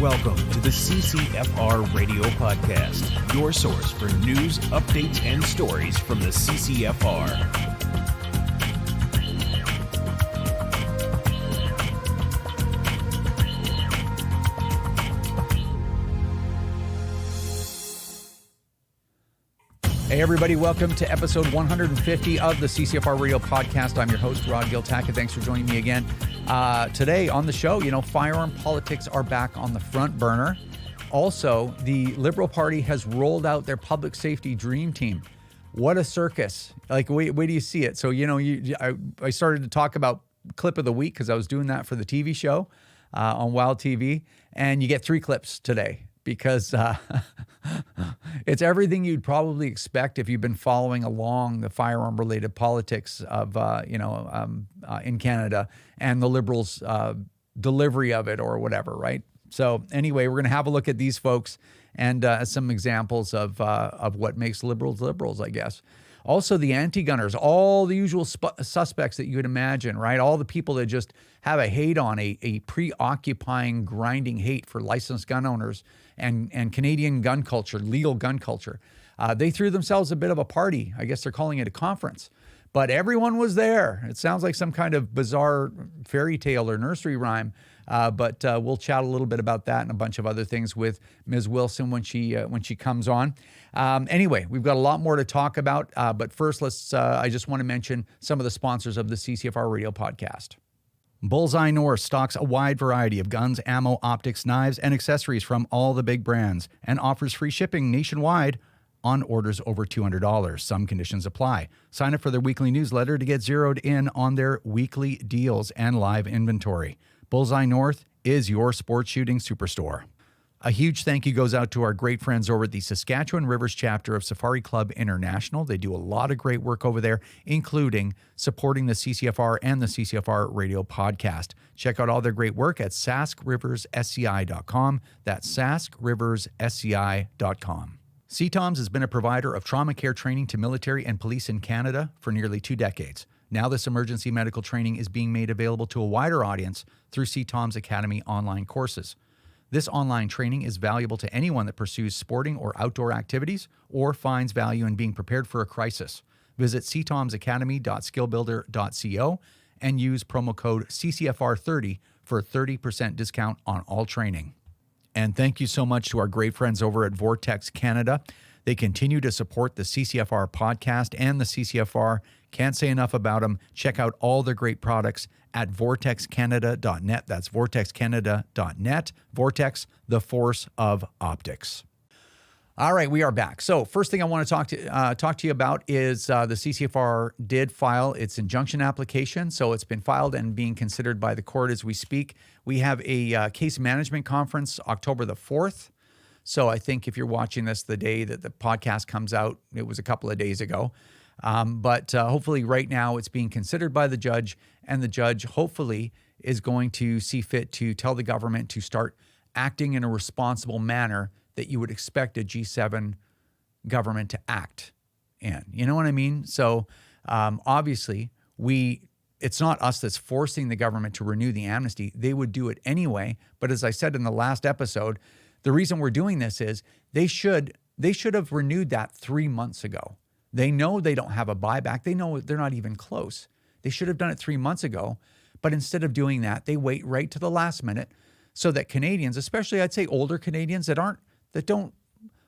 Welcome to the CCFR Radio Podcast, your source for news, updates, and stories from the CCFR. Hey everybody, welcome to episode 150 of the CCFR Radio Podcast. I'm your host, 𝐷𝐿𝐿. Thanks for joining me again. Today on the show, firearm politics are back on the front burner. Also, the Liberal Party has rolled out their public safety dream team. What a circus. Like, wait do you see it? So, I started to talk about clip of the week because I was doing that for the TV show on Wild TV. And you get 3 clips today because it's everything you'd probably expect if you've been following along the firearm-related politics of, in Canada and the Liberals' delivery of it or whatever, right? So anyway, we're going to have a look at these folks and some examples of what makes liberals liberals, I guess. Also, the anti-gunners, all the usual suspects that you would imagine, right? All the people that just have a hate on, a preoccupying, grinding hate for licensed gun owners and Canadian gun culture, legal gun culture. They threw themselves a bit of a party. I guess they're calling it a conference. But everyone was there. It sounds like some kind of bizarre fairy tale or nursery rhyme. But we'll chat a little bit about that and a bunch of other things with Ms. Wilson when she comes on. Anyway, we've got a lot more to talk about. But first, I just want to mention some of the sponsors of the CCFR Radio Podcast. Bullseye North stocks a wide variety of guns, ammo, optics, knives, and accessories from all the big brands and offers free shipping nationwide on orders over $200. Some conditions apply. Sign up for their weekly newsletter to get zeroed in on their weekly deals and live inventory. Bullseye North is your sports shooting superstore. A huge thank you goes out to our great friends over at the Saskatchewan Rivers chapter of Safari Club International. They do a lot of great work over there, including supporting the CCFR and the CCFR Radio Podcast. Check out all their great work at SaskRiversSCI.com. That's SaskRiversSCI.com. CTOMS has been a provider of trauma care training to military and police in Canada for nearly 2 decades. Now this emergency medical training is being made available to a wider audience through CTOMS Academy online courses. This online training is valuable to anyone that pursues sporting or outdoor activities or finds value in being prepared for a crisis. Visit ctomsacademy.skillbuilder.co and use promo code CCFR30 for a 30% discount on all training. And thank you so much to our great friends over at Vortex Canada. They continue to support the CCFR podcast and the CCFR. Can't say enough about them. Check out all their great products at vortexcanada.net. That's vortexcanada.net. Vortex, the force of optics. All right, we are back. So first thing I want to talk to you about is the CCFR did file its injunction application. So it's been filed and being considered by the court as we speak. We have a case management conference October the 4th. So I think if you're watching this the day that the podcast comes out, it was a couple of days ago. But hopefully right now it's being considered by the judge, and the judge hopefully is going to see fit to tell the government to start acting in a responsible manner that you would expect a G7 government to act in. You know what I mean? So obviously it's not us that's forcing the government to renew the amnesty. They would do it anyway. But as I said in the last episode, the reason we're doing this is they should have renewed that 3 months ago. They know they don't have a buyback. They know they're not even close. They should have done it 3 months ago. But instead of doing that, they wait right to the last minute so that Canadians, especially I'd say older Canadians that don't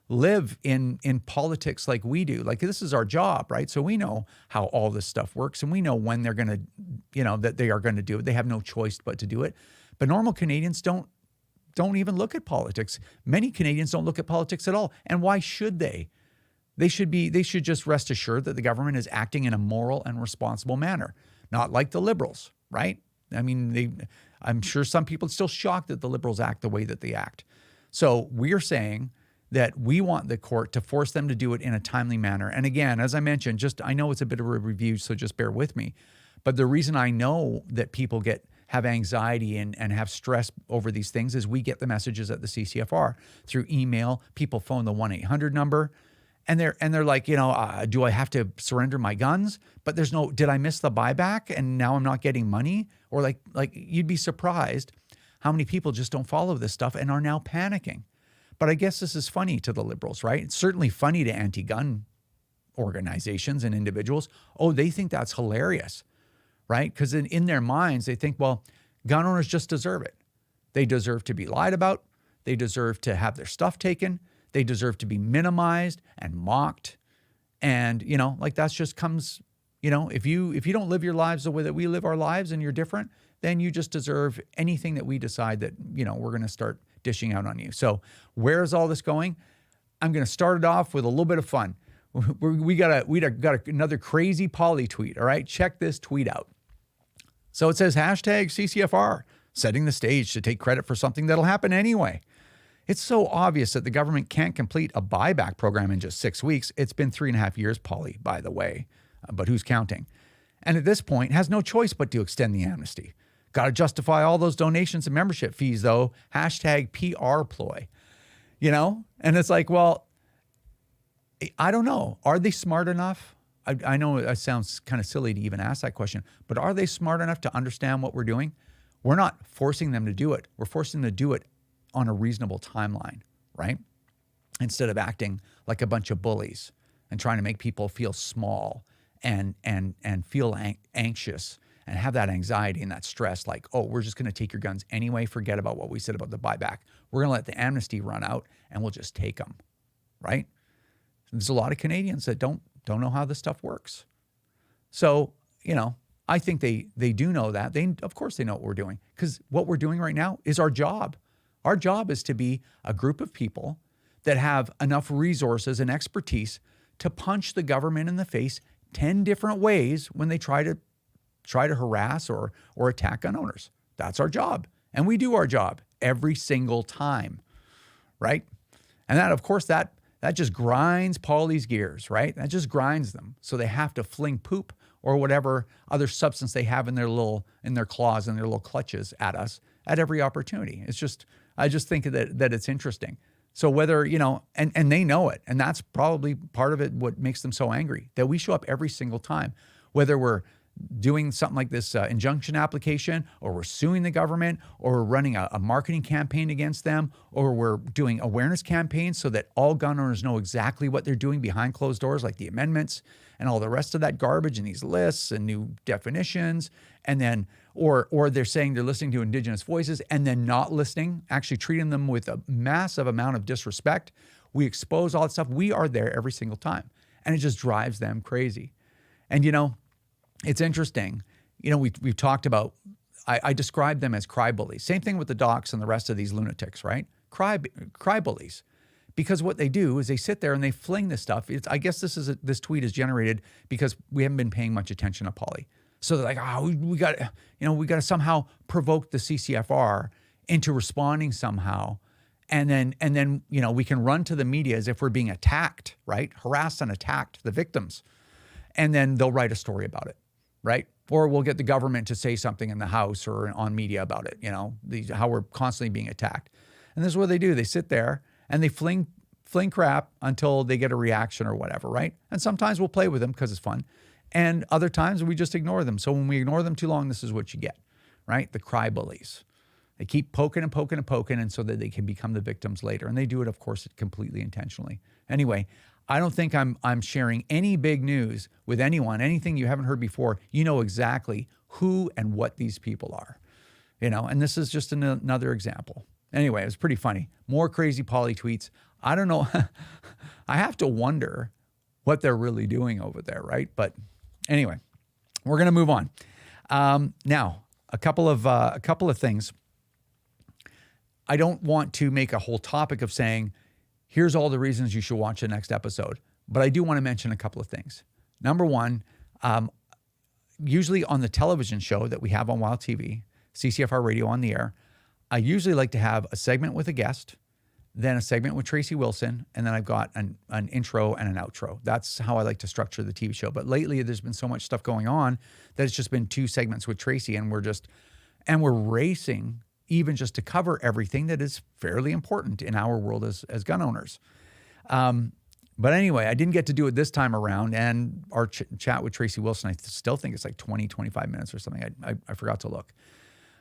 live in politics like we do. Like, this is our job, right? So we know how all this stuff works, and we know when they're going to, that they are going to do it. They have no choice but to do it. But normal Canadians don't even look at politics. Many Canadians don't look at politics at all. And why should they? They should just rest assured that the government is acting in a moral and responsible manner, not like the Liberals, right? I mean, I'm sure some people are still shocked that the Liberals act the way that they act. So we're saying that we want the court to force them to do it in a timely manner. And again, as I mentioned, I know it's a bit of a review, so just bear with me. But the reason I know that people have anxiety and have stress over these things is we get the messages at the CCFR through email. People phone the 1-800 number. And they're like, do I have to surrender my guns? But did I miss the buyback and now I'm not getting money? Or like you'd be surprised how many people just don't follow this stuff and are now panicking. But I guess this is funny to the liberals, right? It's certainly funny to anti-gun organizations and individuals. Oh, they think that's hilarious, right? Because in their minds, they think, well, gun owners just deserve it. They deserve to be lied about. They deserve to have their stuff taken. They deserve to be minimized and mocked. And, you know, like that's just comes, you know, if you don't live your lives the way that we live our lives and you're different, then you just deserve anything that we decide that, you know, we're going to start dishing out on you. So where is all this going? I'm going to start it off with a little bit of fun. We got another crazy poly tweet. All right, check this tweet out. So it says hashtag CCFR, setting the stage to take credit for something that'll happen anyway. It's so obvious that the government can't complete a buyback program in just 6 weeks. It's been 3.5 years, Polly, by the way, but who's counting? And at this point, has no choice but to extend the amnesty. Got to justify all those donations and membership fees, though. Hashtag PR ploy, you know? And it's like, well, I don't know. Are they smart enough? I know it sounds kind of silly to even ask that question, but are they smart enough to understand what we're doing? We're not forcing them to do it. We're forcing them to do it on a reasonable timeline, right? Instead of acting like a bunch of bullies and trying to make people feel small and feel anxious and have that anxiety and that stress, like, oh, we're just going to take your guns anyway. Forget about what we said about the buyback. We're going to let the amnesty run out and we'll just take them, right? There's a lot of Canadians that don't know how this stuff works. So, you know, I think they do know that. Of course they know what we're doing, because what we're doing right now is our job. Our job is to be a group of people that have enough resources and expertise to punch the government in the face 10 different ways when they try to harass or attack gun owners. That's our job. And we do our job every single time, right? And that, of course, that just grinds Pauly's gears, right? That just grinds them. So they have to fling poop or whatever other substance they have in their claws and their little clutches at us at every opportunity. I just think that it's interesting. So whether, you know, and they know it, and that's probably part of it, what makes them so angry, that we show up every single time, whether we're doing something like this injunction application, or we're suing the government, or we're running a marketing campaign against them, or we're doing awareness campaigns so that all gun owners know exactly what they're doing behind closed doors, like the amendments and all the rest of that garbage and these lists and new definitions. And then, or they're saying they're listening to Indigenous voices and then not listening, actually treating them with a massive amount of disrespect. We expose all that stuff. We are there every single time. And it just drives them crazy. And, you know, it's interesting. You know, we've talked about, I describe them as cry-bullies. Same thing with the docs and the rest of these lunatics, right? Cry-bullies. Because what they do is they sit there and they fling this stuff. I guess this tweet is generated because we haven't been paying much attention to Polly. So they're like, oh, we got to somehow provoke the CCFR into responding somehow. And then, you know, we can run to the media as if we're being attacked, right? Harassed and attacked, the victims. And then they'll write a story about it, right? Or we'll get the government to say something in the House or on media about it, you know, how we're constantly being attacked. And this is what they do. They sit there and they fling crap until they get a reaction or whatever, right? And sometimes we'll play with them because it's fun. And other times we just ignore them. So when we ignore them too long, this is what you get, right? The cry-bullies. They keep poking and poking and poking, and so that they can become the victims later. And they do it, of course, completely intentionally. Anyway, I don't think I'm sharing any big news with anyone, anything you haven't heard before. You know exactly who and what these people are, you know, and this is just another example. Anyway, it was pretty funny. More crazy Polly tweets. I don't know. I have to wonder what they're really doing over there, right? But anyway, we're going to move on. Now, a couple of things. I don't want to make a whole topic of saying, here's all the reasons you should watch the next episode. But I do want to mention a couple of things. Number one, usually on the television show that we have on Wild TV, CCFR Radio on the Air, I usually like to have a segment with a guest, then a segment with Tracy Wilson, and then I've got an intro and an outro. That's how I like to structure the TV show. But lately, there's been so much stuff going on that it's just been 2 segments with Tracy, and we're racing even just to cover everything that is fairly important in our world as gun owners. But anyway, I didn't get to do it this time around, and our chat with Tracy Wilson, I still think it's like 20, 25 minutes or something. I forgot to look.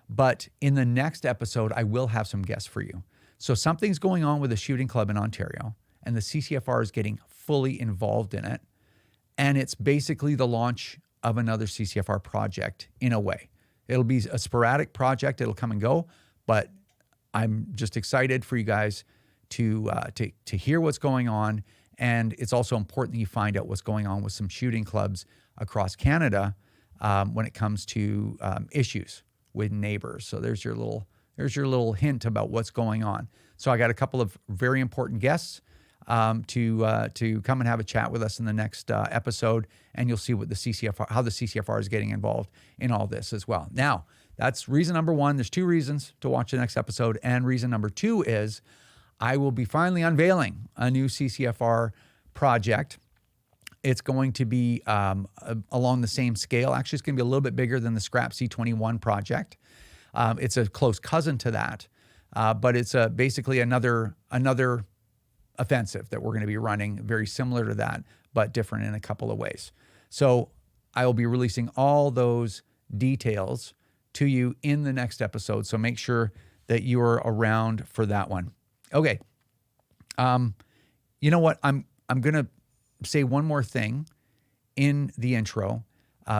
But in the next episode, I will have some guests for you. So something's going on with a shooting club in Ontario, and the CCFR is getting fully involved in it. And it's basically the launch of another CCFR project in a way. It'll be a sporadic project. It'll come and go, but I'm just excited for you guys to hear what's going on. And it's also important that you find out what's going on with some shooting clubs across Canada when it comes to issues with neighbors. So there's your little hint about what's going on. So I got a couple of very important guests to come and have a chat with us in the next episode, and you'll see what how the CCFR is getting involved in all this as well. Now, that's reason number one. There's two reasons to watch the next episode, and reason number two is I will be finally unveiling a new CCFR project. It's going to be along the same scale. Actually, it's going to be a little bit bigger than the Scrap C21 project. It's a close cousin to that, but it's basically another offensive that we're going to be running, very similar to that, but different in a couple of ways. So I will be releasing all those details to you in the next episode. So make sure that you are around for that one. Okay. You know what? I'm going to say one more thing in the intro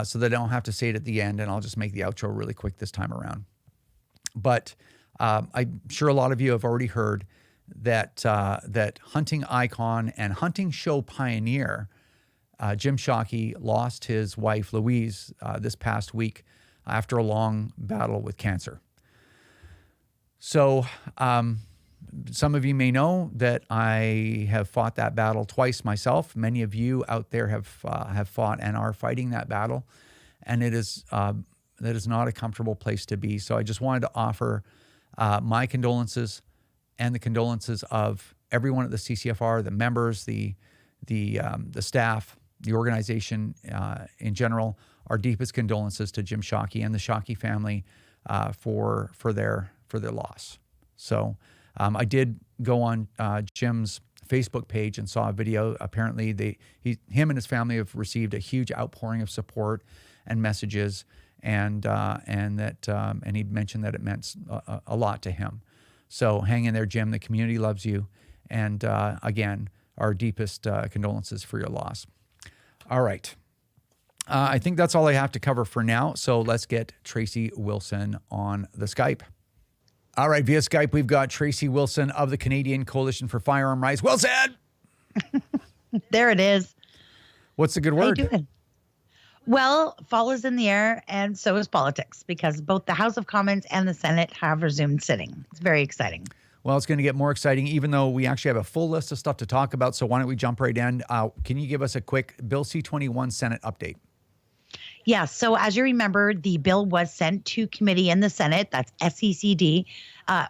so that I don't have to say it at the end, and I'll just make the outro really quick this time around. But I'm sure a lot of you have already heard that hunting icon and hunting show pioneer Jim Shockey lost his wife Louise this past week after a long battle with cancer. So some of you may know that I have fought that battle twice myself. Many of you out there have fought and are fighting that battle, and that is not a comfortable place to be. So I just wanted to offer my condolences and the condolences of everyone at the CCFR, the members, the staff, the organization in general. Our deepest condolences to Jim Shockey and the Shockey family for their loss. So I did go on Jim's Facebook page and saw a video. Apparently, him and his family have received a huge outpouring of support and messages, and he mentioned that it meant a lot to him. So hang in there, Jim. The community loves you. And again, our deepest condolences for your loss. All right. I think that's all I have to cover for now. So let's get Tracy Wilson on the Skype. All right, via Skype, we've got Tracy Wilson of the Canadian Coalition for Firearm Rights. Wilson! There it is. What's the good word? How you doing? Well, fall is in the air, and so is politics, because both the House of Commons and the Senate have resumed sitting. It's very exciting. Well, it's going to get more exciting, even though we actually have a full list of stuff to talk about. So why don't we jump right in? Can you give us a quick Bill C21 Senate update? Yeah, so as you remember, the bill was sent to committee in the Senate, that's SECD,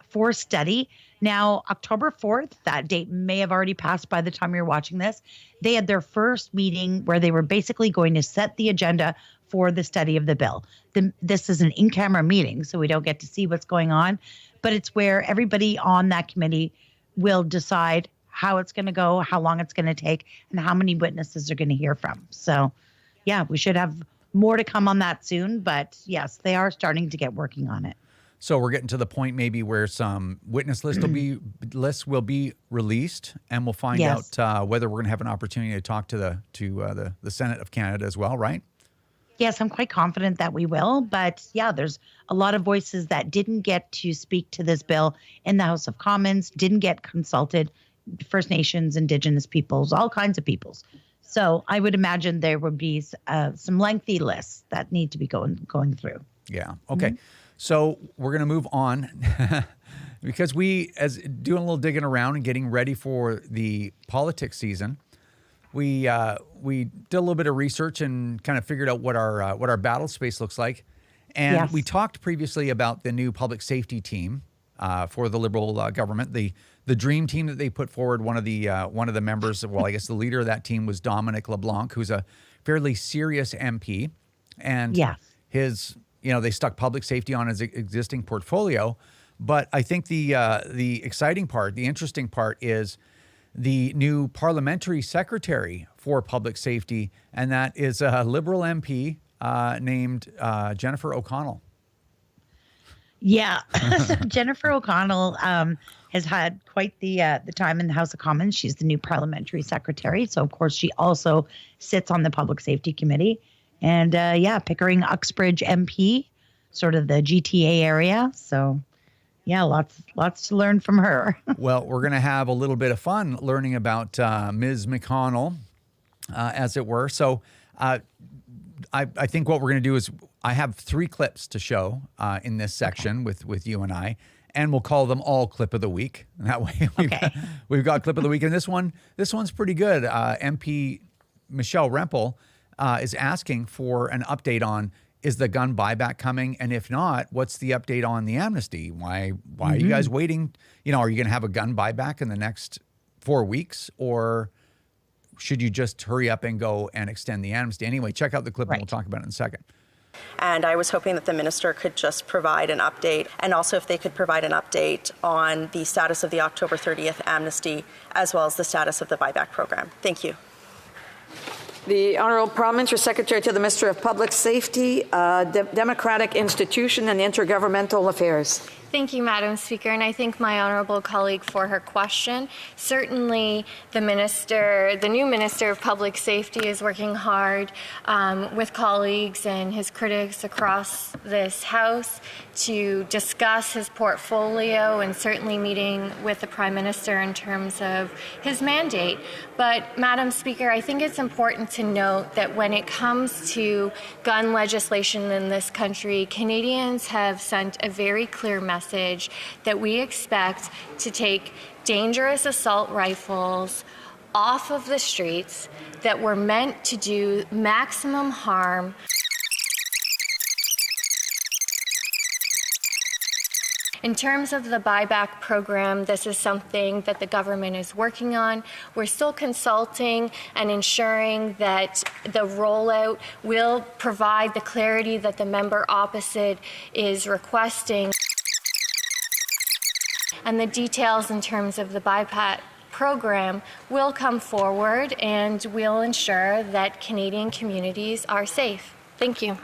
for study. Now, October 4th, that date may have already passed by the time you're watching this. They had their first meeting where they were basically going to set the agenda for the study of the bill. This is an in-camera meeting, so we don't get to see what's going on, but it's where everybody on that committee will decide how it's going to go, how long it's going to take, and how many witnesses they're going to hear from. So, yeah, we should have more to come on that soon, but yes, they are starting to get working on it. So we're getting to the point maybe where some witness lists will be released, and we'll find out whether we're going to have an opportunity to talk to the Senate of Canada as well, right? Yes, I'm quite confident that we will. But yeah, there's a lot of voices that didn't get to speak to this bill in the House of Commons, didn't get consulted, First Nations, Indigenous peoples, all kinds of peoples. So I would imagine there would be some lengthy lists that need to be going through. Yeah. Okay. Mm-hmm. So we're going to move on because as doing a little digging around and getting ready for the politics season, we did a little bit of research and kind of figured out what our battle space looks like. And we talked previously about the new public safety team for the Liberal government, the dream team that they put forward. One of the members, well, I guess the leader of that team was Dominic LeBlanc, who's a fairly serious MP, and his. They stuck public safety on his existing portfolio. But I think the exciting part, the interesting part is the new parliamentary secretary for public safety, and that is a Liberal MP named Jennifer O'Connell. Yeah. So Jennifer O'Connell has had quite the time in the House of Commons. She's the new parliamentary secretary. So, of course, she also sits on the Public Safety Committee. And, Pickering Uxbridge MP, sort of the GTA area. So, yeah, lots to learn from her. Well, we're going to have a little bit of fun learning about Ms. McConnell, as it were. So I think what we're going to do is I have 3 clips to show in this section with you and I, and we'll call them all Clip of the Week. And that way we've got Clip of the Week. And this one's pretty good. MP Michelle Rempel is asking for an update on, is the gun buyback coming? And if not, what's the update on the amnesty? Why are you guys waiting? Are you going to have a gun buyback in the next 4 weeks, or should you just hurry up and go and extend the amnesty? Anyway, check out the clip and we'll talk about it in a second. And I was hoping that the minister could just provide an update, and also if they could provide an update on the status of the October 30th amnesty, as well as the status of the buyback program. Thank you. The Honourable Prime Minister, Secretary to the Minister of Public Safety, Democratic Institution and Intergovernmental Affairs. Thank you, Madam Speaker, and I thank my honourable colleague for her question. Certainly, the new Minister of Public Safety is working hard with colleagues and his critics across this House to discuss his portfolio, and certainly meeting with the Prime Minister in terms of his mandate. But, Madam Speaker, I think it's important to note that when it comes to gun legislation in this country, Canadians have sent a very clear message that we expect to take dangerous assault rifles off of the streets that were meant to do maximum harm. In terms of the buyback program, this is something that the government is working on. We're still consulting and ensuring that the rollout will provide the clarity that the member opposite is requesting. And the details in terms of the buyback program will come forward, and we'll ensure that Canadian communities are safe. Thank you.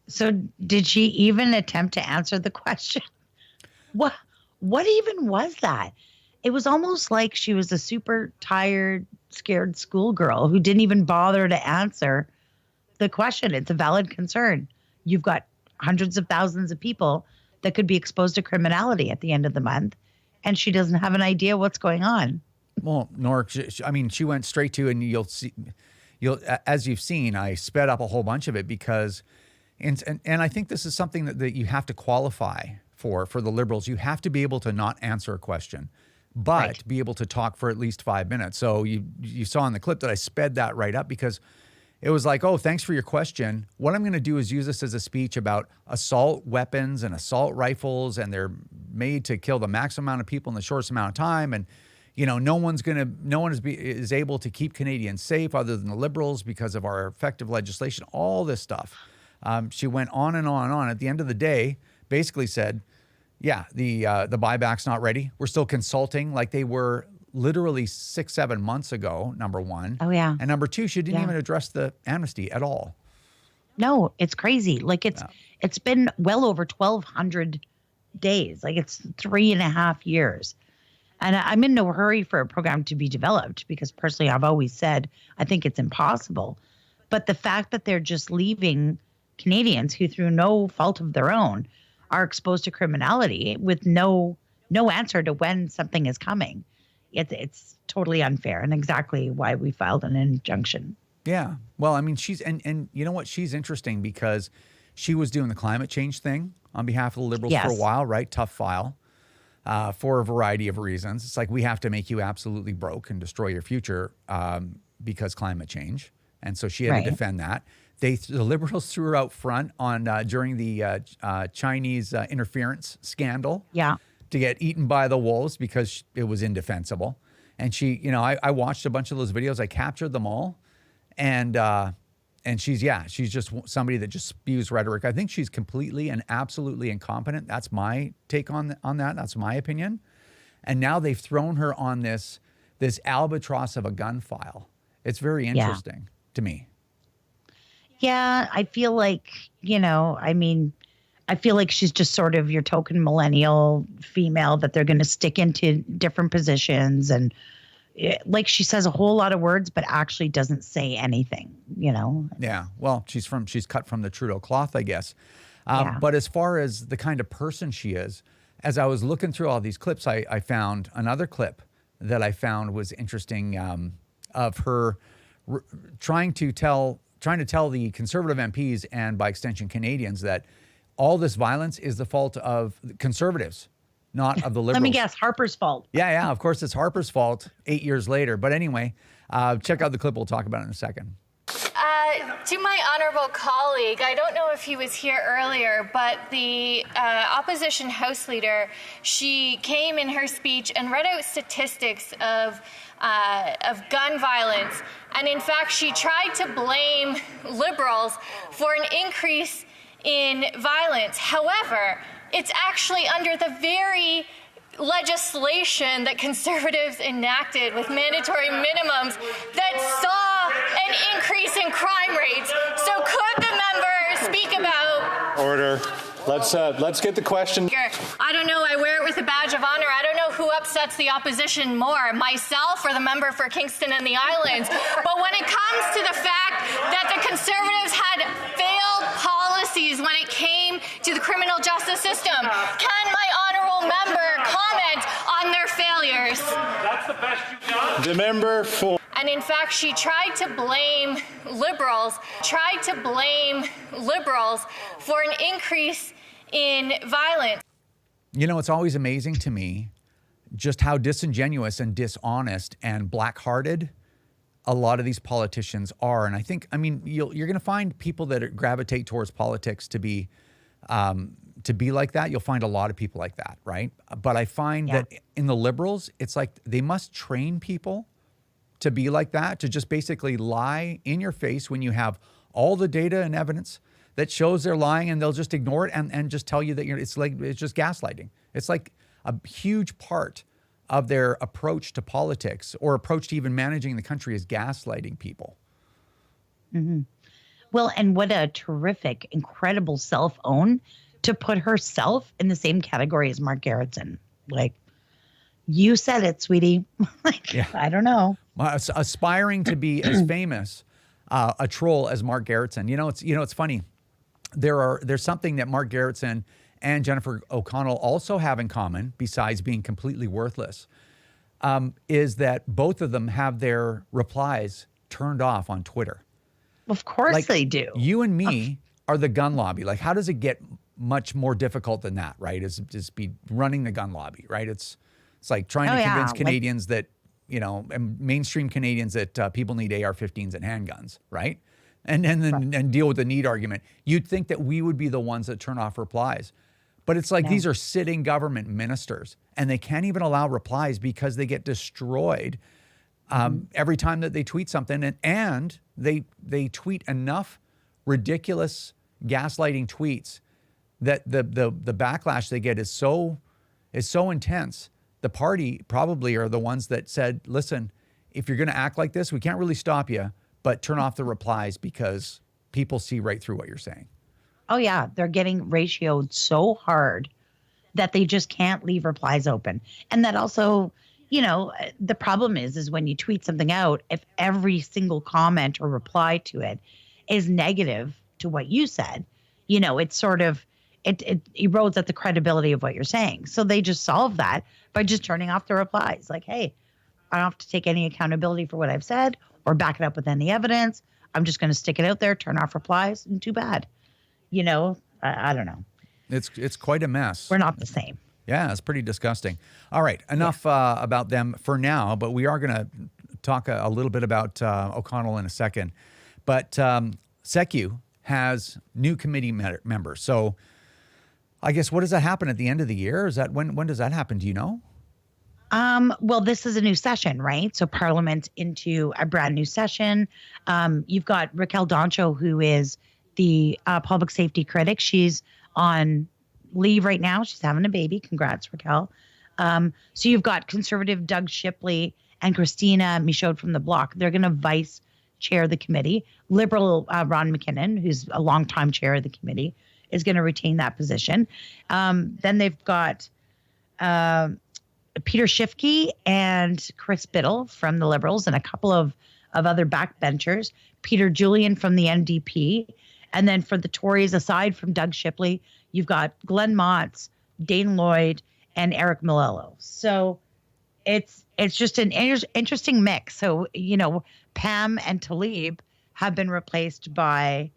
So did she even attempt to answer the question? What even was that? It was almost like she was a super tired, scared schoolgirl who didn't even bother to answer the question. It's a valid concern. You've got hundreds of thousands of people that could be exposed to criminality at the end of the month, and she doesn't have an idea what's going on. Well, nor, I mean, she went straight to, and as you've seen, I sped up a whole bunch of it because, and I think this is something that you have to qualify for the Liberals. You have to be able to not answer a question, but be able to talk for at least 5 minutes. So you saw in the clip that I sped that right up because it was like, oh, thanks for your question. What I'm going to do is use this as a speech about assault weapons and assault rifles, and they're made to kill the maximum amount of people in the shortest amount of time. And, no one is able to keep Canadians safe other than the Liberals because of our effective legislation, all this stuff. She went on and on and on. At the end of the day, basically said, yeah, the buyback's not ready. We're still consulting like they were literally 6-7 months ago, number one. Oh, yeah. And number two, she didn't even address the amnesty at all. No, it's crazy. Like it's been well over 1,200 days. Like it's 3.5 years. And I'm in no hurry for a program to be developed because personally, I've always said, I think it's impossible. But the fact that they're just leaving Canadians who, through no fault of their own, are exposed to criminality with no answer to when something is coming. It's totally unfair, and exactly why we filed an injunction. Yeah. Well, I mean, she's, and you know what? She's interesting because she was doing the climate change thing on behalf of the Liberals for a while, right? Tough file for a variety of reasons. It's like, we have to make you absolutely broke and destroy your future because climate change. And so she had to defend that. The Liberals threw her out front on during the Chinese interference scandal. Yeah. To get eaten by the wolves because it was indefensible. And she, I watched a bunch of those videos. I captured them all. And she's just somebody that just spews rhetoric. I think she's completely and absolutely incompetent. That's my take on that. That's my opinion. And now they've thrown her on this albatross of a gun file. It's very interesting to me. Yeah, I feel like, I mean, I feel like she's just sort of your token millennial female that they're going to stick into different positions. And like she says a whole lot of words, but actually doesn't say anything, you know? Yeah. Well, she's cut from the Trudeau cloth, I guess. Yeah. But as far as the kind of person she is, as I was looking through all these clips, I found another clip that I found was interesting of her trying to tell the Conservative MPs and by extension Canadians that all this violence is the fault of Conservatives, not of the Liberals. Let me guess, Harper's fault. Yeah, of course it's Harper's fault 8 years later. But anyway, check out the clip. We'll talk about it in a second. To my honorable colleague, I don't know if he was here earlier, but the opposition House Leader, she came in her speech and read out statistics of gun violence. And in fact, she tried to blame Liberals for an increase in violence. However, it's actually under the very legislation that Conservatives enacted with mandatory minimums that saw an increase in crime rates. So could the member speak about... Order. Let's get the question. I don't know. I wear it with a badge of honor. I don't know who upsets the opposition more, myself or the member for Kingston and the Islands. But when it comes to the fact that the Conservatives had failed policies when it came to the criminal justice system, can my honourable member comment on their failures? That's the best you've done. The member for... And in fact, she tried to blame Liberals for an increase in violence. You know, it's always amazing to me just how disingenuous and dishonest and black-hearted a lot of these politicians are. And I mean, you're going to find people that gravitate towards politics to be like that. You'll find a lot of people like that, right? But I find that in the Liberals, it's like they must train people to be like that, to just basically lie in your face when you have all the data and evidence that shows they're lying, and they'll just ignore it and just tell you that it's just gaslighting. It's like a huge part of their approach to politics or approach to even managing the country is gaslighting people. Mm-hmm. Well, and what a terrific, incredible self-own to put herself in the same category as Mark Garrettson. Like, you said it, sweetie. I don't know. Aspiring to be as famous a troll as Mark Garrettson. It's funny. There's something that Mark Garrettson and Jennifer O'Connell also have in common, besides being completely worthless, is that both of them have their replies turned off on Twitter. Of course they do. You and me are the gun lobby. Like, how does it get much more difficult than that, right? Is just be running the gun lobby, right? It's like trying to convince Canadians that, and mainstream Canadians that people need AR-15s and handguns, right? And deal with the need argument. You'd think that we would be the ones that turn off replies. But it's like these are sitting government ministers, and they can't even allow replies because they get destroyed every time that they tweet something. And they tweet enough ridiculous gaslighting tweets that the backlash they get is so intense. The party probably are the ones that said, listen, if you're going to act like this, we can't really stop you, but turn off the replies because people see right through what you're saying. Oh, yeah. They're getting ratioed so hard that they just can't leave replies open. And that also, the problem is when you tweet something out, if every single comment or reply to it is negative to what you said, it's sort of, it erodes at the credibility of what you're saying. So they just solve that by just turning off the replies. Like, hey, I don't have to take any accountability for what I've said or back it up with any evidence. I'm just going to stick it out there, turn off replies, and too bad. I don't know. It's quite a mess. We're not the same. Yeah, it's pretty disgusting. All right, enough about them for now, but we are going to talk a little bit about O'Connell in a second. But SECU has new committee members. So I guess, what does that happen at the end of the year? Is that when does that happen? Do you know? Well, this is a new session, right? So Parliament into a brand new session. You've got Raquel Doncho, who is the public safety critic. She's on leave right now. She's having a baby. Congrats, Raquel. So you've got Conservative Doug Shipley and Christina Michaud from the Bloc. They're going to vice chair the committee. Liberal Ron McKinnon, who's a longtime chair of the committee, is going to retain that position. Then they've got Peter Schiffke and Chris Biddle from the Liberals and a couple of other backbenchers, Peter Julian from the NDP. And then for the Tories, aside from Doug Shipley, you've got Glenn Motz, Dane Lloyd, and Eric Malello. So it's just an interesting mix. So, Pam and Talib have been replaced by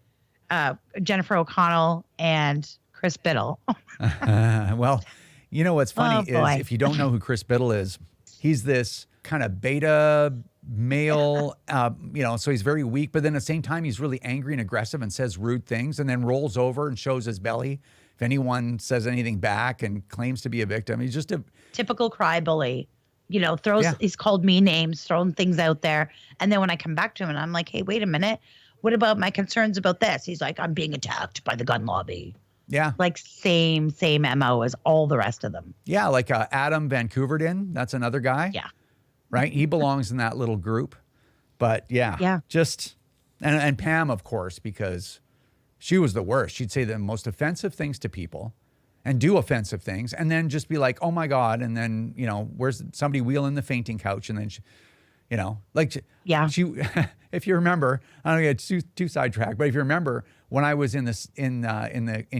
Jennifer O'Connell and Chris Biddle. Well, what's funny is if you don't know who Chris Biddle is, he's this kind of beta male, so he's very weak, but then at the same time, he's really angry and aggressive and says rude things and then rolls over and shows his belly if anyone says anything back and claims to be a victim. He's just a typical cry bully, he's called me names, thrown things out there. And then when I come back to him and I'm like, hey, wait a minute, what about my concerns about this? He's like, I'm being attacked by the gun lobby. Yeah. Like same MO as all the rest of them. Yeah. Like Adam Van Koeverdin, that's another guy. Yeah. Right? He belongs in that little group. But yeah. Just, and Pam, of course, because she was the worst. She'd say the most offensive things to people and do offensive things and then just be like, oh my God. And then, where's somebody wheeling the fainting couch? And then, she, she, if you remember, I don't get too sidetracked, but if you remember when I was in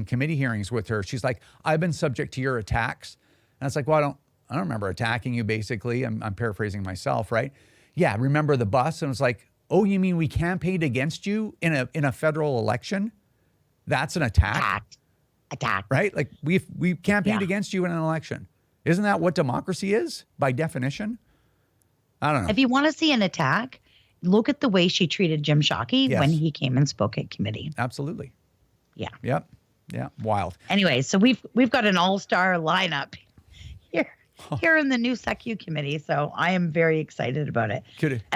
committee hearings with her, she's like, I've been subject to your attacks. And it's like, well, I don't remember attacking you, basically. I'm paraphrasing myself, right? Yeah, remember the bus? And it's like, oh, you mean we campaigned against you in a federal election? That's an attack? Attack. Right? Like we campaigned against you in an election. Isn't that what democracy is by definition? I don't know. If you want to see an attack, look at the way she treated Jim Shockey when he came and spoke at committee. Absolutely. Yeah. Yep. Yeah. Wild. Anyway, so we've got an all-star lineup here in the new SECU committee. So I am very excited about it.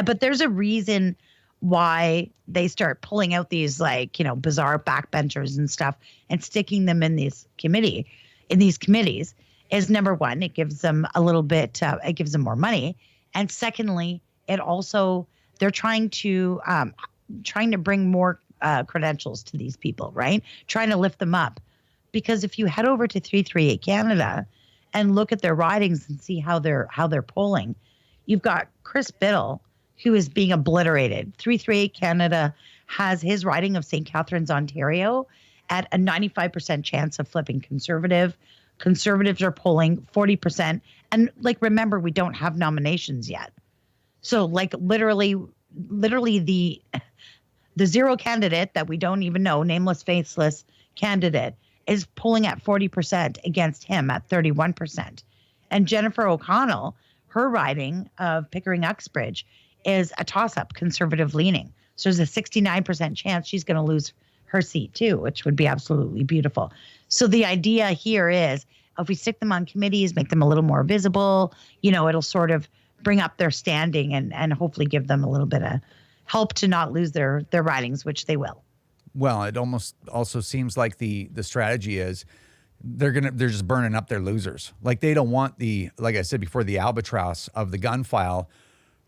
But there's a reason why they start pulling out these bizarre backbenchers and stuff and sticking them in these committees is number one, it gives them a little bit, it gives them more money. And secondly, it also, they're trying to bring more credentials to these people, right? Trying to lift them up. Because if you head over to 338 Canada and look at their ridings and see how they're polling, you've got Chris Biddle, who is being obliterated. 338 Canada has his riding of St. Catharines, Ontario, at a 95% chance of flipping Conservative. Conservatives are polling 40%. And remember, we don't have nominations yet. So literally the zero candidate that we don't even know, nameless, faceless candidate, is polling at 40% against him at 31%. And Jennifer O'Connell, her riding of Pickering-Uxbridge is a toss-up, conservative leaning. So there's a 69% chance she's going to lose her seat too, which would be absolutely beautiful. So the idea here is if we stick them on committees, make them a little more visible, it'll sort of bring up their standing and hopefully give them a little bit of help to not lose their ridings, which they will. Well, it almost also seems like the strategy is they're just burning up their losers. Like they don't want like I said before, the albatross of the gun file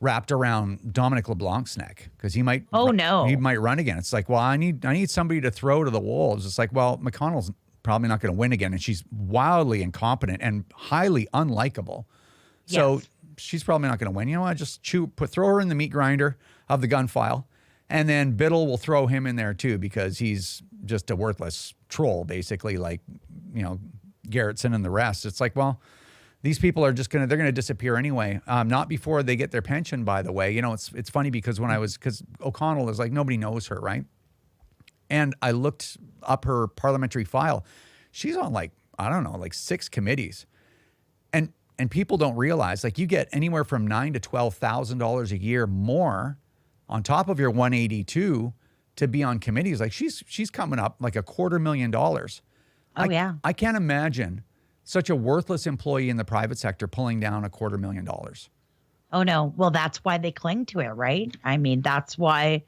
wrapped around Dominic LeBlanc's neck because he might run again. It's like, well, I need somebody to throw to the wolves. It's like, well, McConnell's probably not going to win again, and she's wildly incompetent and highly unlikable. So she's probably not going to win. You know what? Just throw her in the meat grinder of the gun file. And then Biddle will throw him in there too because he's just a worthless troll, basically, like, 𝐥𝐿𝐴HSON and the rest. It's like, well, these people are they're going to disappear anyway. Not before they get their pension, by the way. It's funny because because O'Connell is like, nobody knows her, right? And I looked up her parliamentary file. She's on like 6 committees. And people don't realize, like, you get anywhere from $9,000 to $12,000 a year more on top of your $182 to be on committees. Like she's coming up like $250,000. Oh, yeah. I can't imagine such a worthless employee in the private sector pulling down $250,000. Oh, no. Well, that's why they cling to it, right? I mean, that's why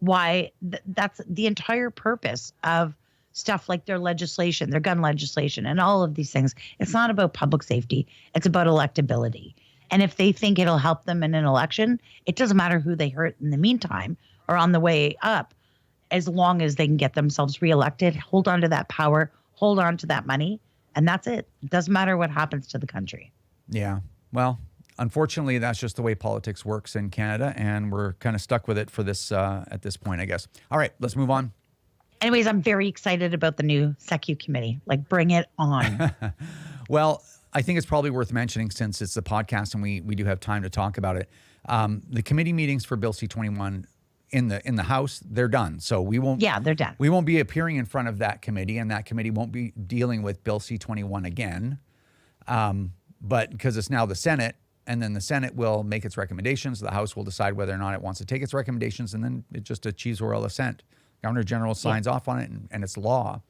that's the entire purpose of stuff like their legislation, their gun legislation, and all of these things. It's not about public safety. It's about electability. And if they think it'll help them in an election, it doesn't matter who they hurt in the meantime or on the way up. as long as they can get themselves reelected, hold on to that power, hold on to that money, and that's it. It doesn't matter what happens to the country. Yeah. Well, unfortunately, that's just the way politics works in Canada, and we're kind of stuck with it for this at this point, I guess. All right, let's move on. Anyways, I'm very excited about the new SECU Committee. Like, bring it on. Well, I think it's probably worth mentioning since it's the podcast and we do have time to talk about it. The committee meetings for Bill C21 in the House, they're done. So we won't. Yeah, they're done. We won't be appearing in front of that committee, and that committee won't be dealing with Bill C21 again. But because it's now the Senate, and then the Senate will make its recommendations, the House will decide whether or not it wants to take its recommendations, and then it just achieves royal assent. Governor General signs off on it, and it's law.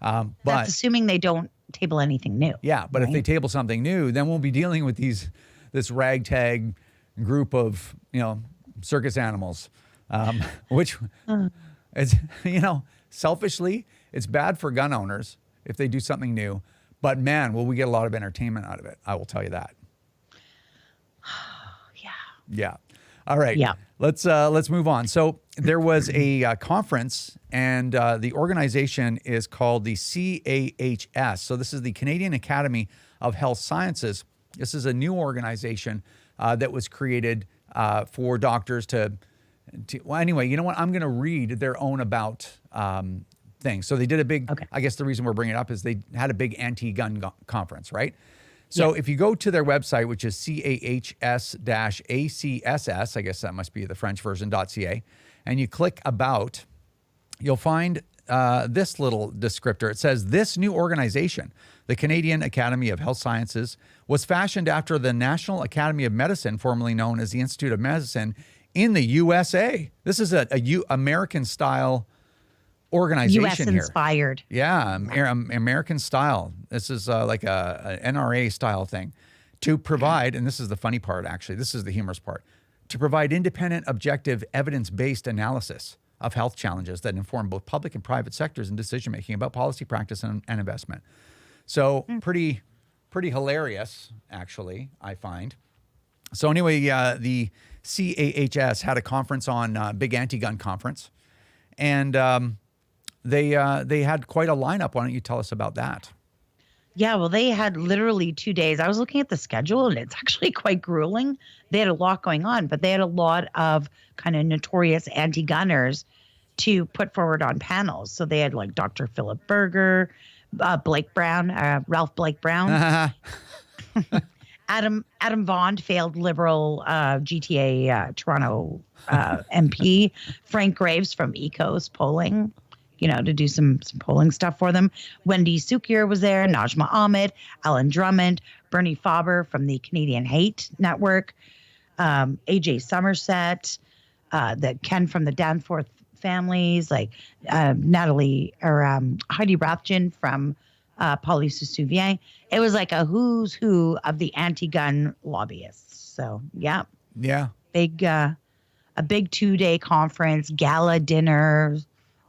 But that's assuming they don't table anything new. Yeah, but if they table something new, then we'll be dealing with this ragtag group of circus animals, which is selfishly it's bad for gun owners if they do something new. But man, will we get a lot of entertainment out of it? I will tell you that. Yeah. All right. Yeah. Let's move on. So there was a conference, and the organization is called the CAHS. So this is the Canadian Academy of Health Sciences. This is a new organization that was created for doctors to. Well, anyway, you know what? I'm going to read their own about things. So they did a big. Okay. I guess the reason we're bringing it up is they had a big anti-gun conference, right? So if you go to their website, which is CAHS-ACSS, I guess that must be the French version, .ca, and you click About, you'll find this little descriptor. It says, this new organization, the Canadian Academy of Health Sciences, was fashioned after the National Academy of Medicine, formerly known as the Institute of Medicine, in the USA. This is a American-style organization U.S. inspired. Here. Yeah, American style. This is like a NRA style thing to provide, and this is the funny part, actually. This is the humorous part. To provide independent, objective, evidence-based analysis of health challenges that inform both public and private sectors in decision-making about policy, practice, and investment. So pretty hilarious, actually, I find. So anyway, the CAHS had a conference on big anti-gun conference, and they had quite a lineup. Why don't you tell us about that? Yeah, well, they had literally 2 days. I was looking at the schedule, and it's actually quite grueling. They had a lot going on, but they had a lot of kind of notorious anti-gunners to put forward on panels. So they had like Dr. Philip Berger, Blake Brown, Ralph Blake Brown, Adam Vaughn, failed Liberal GTA Toronto MP, Frank Graves from Ecos Polling, to do some polling stuff for them. Wendy Sukier was there, Najma Ahmed, Alan Drummond, Bernie Faber from the Canadian Hate Network, AJ Somerset, the Ken from the Danforth families, like Heidi Rathjen from Poly-Soussouvien. It was like a who's who of the anti-gun lobbyists. So yeah. A big 2-day conference, gala dinner,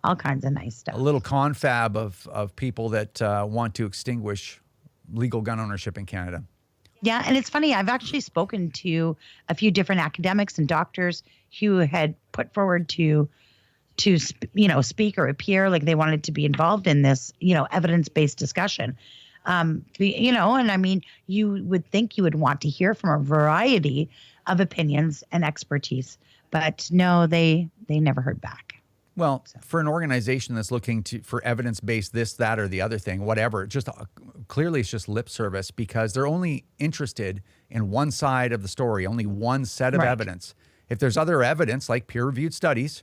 all kinds of nice stuff. A little confab of people that want to extinguish legal gun ownership in Canada. Yeah, and it's funny. I've actually spoken to a few different academics and doctors who had put forward to speak or appear, like they wanted to be involved in this, evidence-based discussion. And I mean, you would think you would want to hear from a variety of opinions and expertise, but no, they never heard back. Well, for an organization that's looking for evidence-based this, that, or the other thing, whatever, just clearly it's just lip service because they're only interested in one side of the story, only one set of evidence. If there's other evidence like peer-reviewed studies,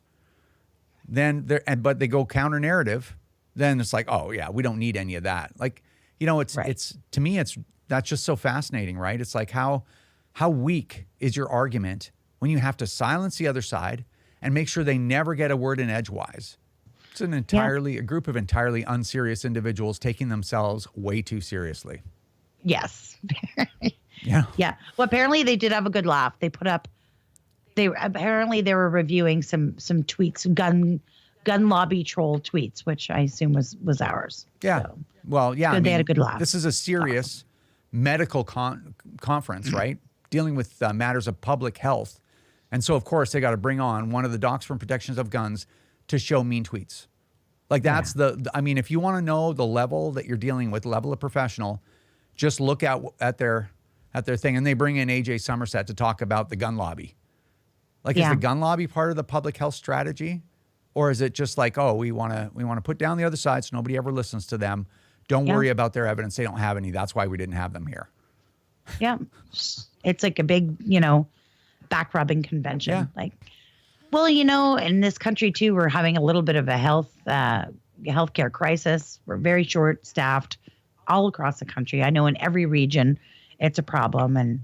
then but they go counter-narrative, then it's like, oh yeah, we don't need any of that. Like, it's to me, that's just so fascinating, right? It's like how weak is your argument when you have to silence the other side and make sure they never get a word in edgewise. It's a group of entirely unserious individuals taking themselves way too seriously. Yes. Yeah. Yeah. Well, apparently they did have a good laugh. They were reviewing some tweets, gun lobby troll tweets, which I assume was ours. Yeah. So, well, yeah. They had a good laugh. This is a serious medical conference, right? Dealing with matters of public health. And so, of course, they got to bring on one of the docs from Protections of Guns to show mean tweets. Like that's I mean, if you want to know the level that you're dealing with, level of professional, just look at their thing. And they bring in 𝐥𝐿𝐷 to talk about the gun lobby. Like, is the gun lobby part of the public health strategy? Or is it just like, oh, we want to put down the other side so nobody ever listens to them. Don't worry about their evidence. They don't have any. That's why we didn't have them here. Yeah. It's like a big, back rubbing convention. Yeah. Like, well, in this country too, we're having a little bit of a healthcare crisis. We're very short staffed all across the country. I know in every region it's a problem, and,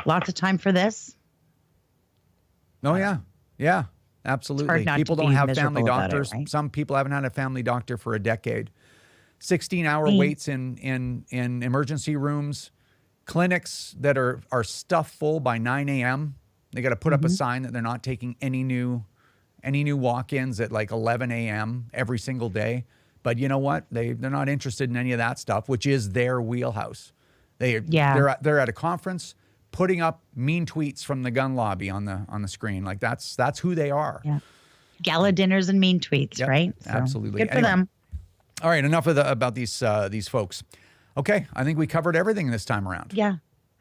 lots of time for this. Oh yeah. Yeah. Absolutely. People don't have family doctors. Some people haven't had a family doctor for a decade. 16-hour waits in emergency rooms, clinics that are stuffed full by 9 a.m. They got to put up a sign that they're not taking any new walk-ins at like 11 a.m. every single day. But you know what? They're not interested in any of that stuff, which is their wheelhouse. They're at a conference, putting up mean tweets from the gun lobby on the screen. Like that's who they are. Yeah. Gala dinners and mean tweets, right? So, absolutely. Good for them. All right, enough about these folks. Okay, I think we covered everything this time around. Yeah,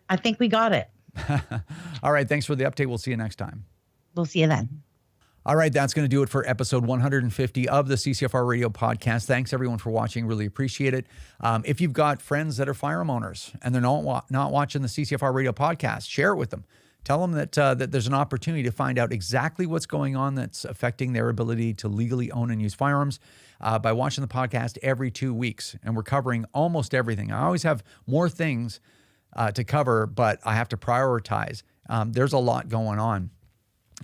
I think we got it. All right, thanks for the update. We'll see you next time. We'll see you then. All right, that's going to do it for episode 150 of the CCFR Radio Podcast. Thanks, everyone, for watching. Really appreciate it. If you've got friends that are firearm owners and they're not watching the CCFR Radio Podcast, share it with them. Tell them that there's an opportunity to find out exactly what's going on that's affecting their ability to legally own and use firearms by watching the podcast every 2 weeks. And we're covering almost everything. I always have more things to cover, but I have to prioritize. There's a lot going on.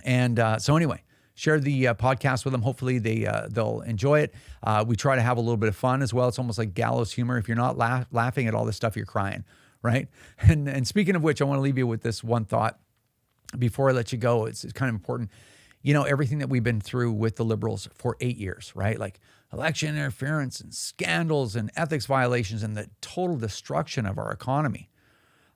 And so anyway, share the podcast with them. Hopefully they'll enjoy it. We try to have a little bit of fun as well. It's almost like gallows humor. If you're not laughing at all this stuff, you're crying, right? And speaking of which, I want to leave you with this one thought before I let you go. It's kind of important. Everything that we've been through with the Liberals for 8 years, right? Like election interference and scandals and ethics violations and the total destruction of our economy.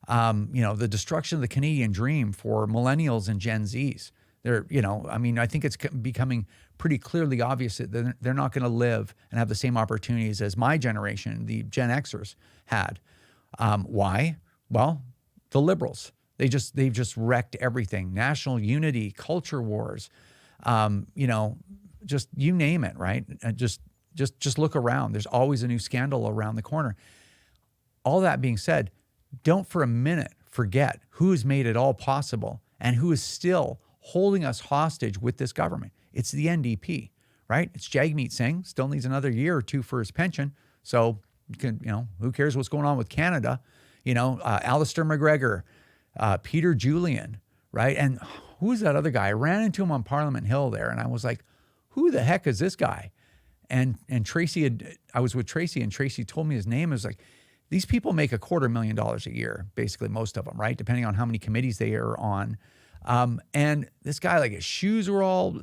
The destruction of the Canadian dream for millennials and Gen Zs. I think it's becoming pretty clearly obvious that they're not going to live and have the same opportunities as my generation, the Gen Xers, had. Why? Well, the Liberals. They've just wrecked everything. National unity, culture wars, just you name it, right? Just look around. There's always a new scandal around the corner. All that being said, don't for a minute forget who's made it all possible and who is still holding us hostage with this government. It's the NDP, right? It's 𝐥𝐿𝐷 Singh, still needs another year or two for his pension. So, who cares what's going on with Canada? Alistair McGregor, Peter Julian, right? And who's that other guy? I ran into him on Parliament Hill there, and I was like, who the heck is this guy? And I was with Tracy, and Tracy told me his name. It was like, these people make $250,000 a year, basically, most of them, right? Depending on how many committees they are on. And this guy, like his shoes were all,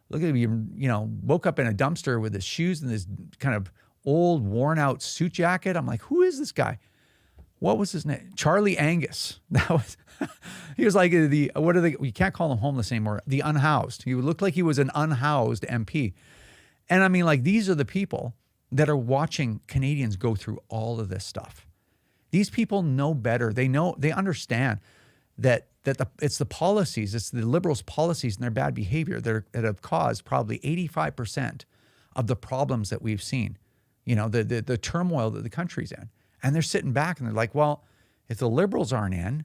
look at him, woke up in a dumpster with his shoes and this kind of old worn out suit jacket. I'm like, who is this guy? What was his name? Charlie Angus. He was like we can't call him homeless anymore. The unhoused. He looked like he was an unhoused MP. And I mean, like, these are the people that are watching Canadians go through all of this stuff. These people know better. They understand that it's the policies, it's the Liberals' policies and their bad behavior that have caused probably 85% of the problems that we've seen, the turmoil that the country's in. And they're sitting back and they're like, well, if the Liberals aren't in,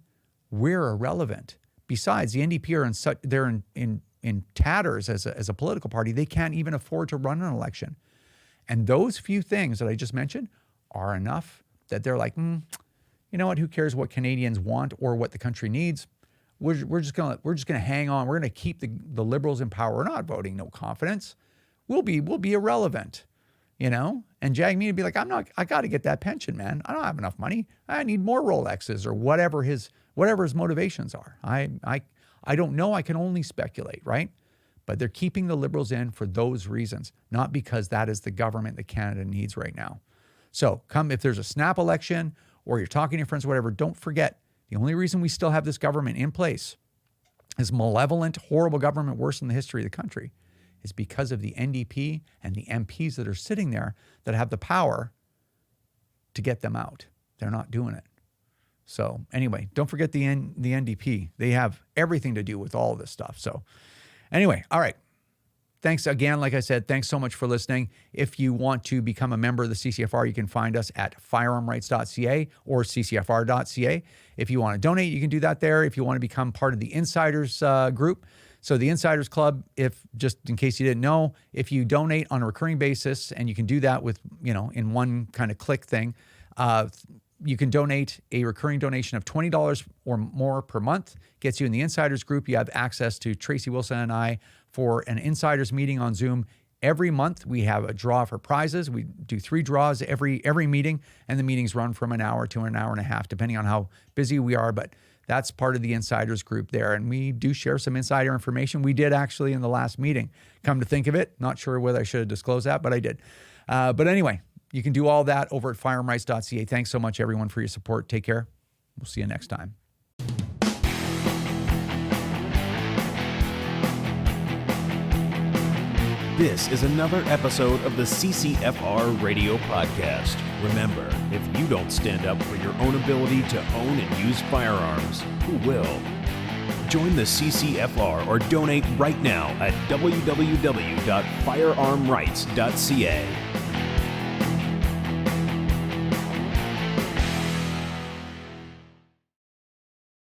we're irrelevant. Besides, the NDP are they're in tatters as a political party. They can't even afford to run an election. And those few things that I just mentioned are enough that they're like, you know what? Who cares what Canadians want or what the country needs? We're just gonna hang on. We're gonna keep the Liberals in power. We're not voting no confidence. We'll be irrelevant, And 𝐥𝐿𝐷 would be like, I got to get that pension, man. I don't have enough money. I need more Rolexes or whatever his motivations are. I don't know. I can only speculate, right? But they're keeping the Liberals in for those reasons, not because that is the government that Canada needs right now. So if there's a snap election or you're talking to your friends, whatever, don't forget, the only reason we still have this government in place, this malevolent, horrible government, worse in the history of the country, is because of the NDP and the MPs that are sitting there that have the power to get them out. They're not doing it. So anyway, don't forget the NDP. They have everything to do with all of this stuff. So anyway, all right. Thanks again. Like I said, thanks so much for listening. If you want to become a member of the CCFR, you can find us at firearmrights.ca or ccfr.ca. If you want to donate, you can do that there. If you want to become part of the Insiders group, so the Insiders Club, if just in case you didn't know, if you donate on a recurring basis, and you can do that with, in one kind of click thing, you can donate a recurring donation of $20 or more per month, gets you in the Insiders group. You have access to Tracy Wilson and I for an Insiders meeting on Zoom. Every month we have a draw for prizes. We do 3 draws every meeting, and the meetings run from an hour to an hour and a half, depending on how busy we are. But that's part of the Insiders group there. And we do share some insider information. We did actually in the last meeting, come to think of it. Not sure whether I should have disclosed that, but I did. But anyway, you can do all that over at firearmrights.ca. Thanks so much, everyone, for your support. Take care. We'll see you next time. This is another episode of the CCFR Radio Podcast. Remember, if you don't stand up for your own ability to own and use firearms, who will? Join the CCFR or donate right now at www.firearmrights.ca.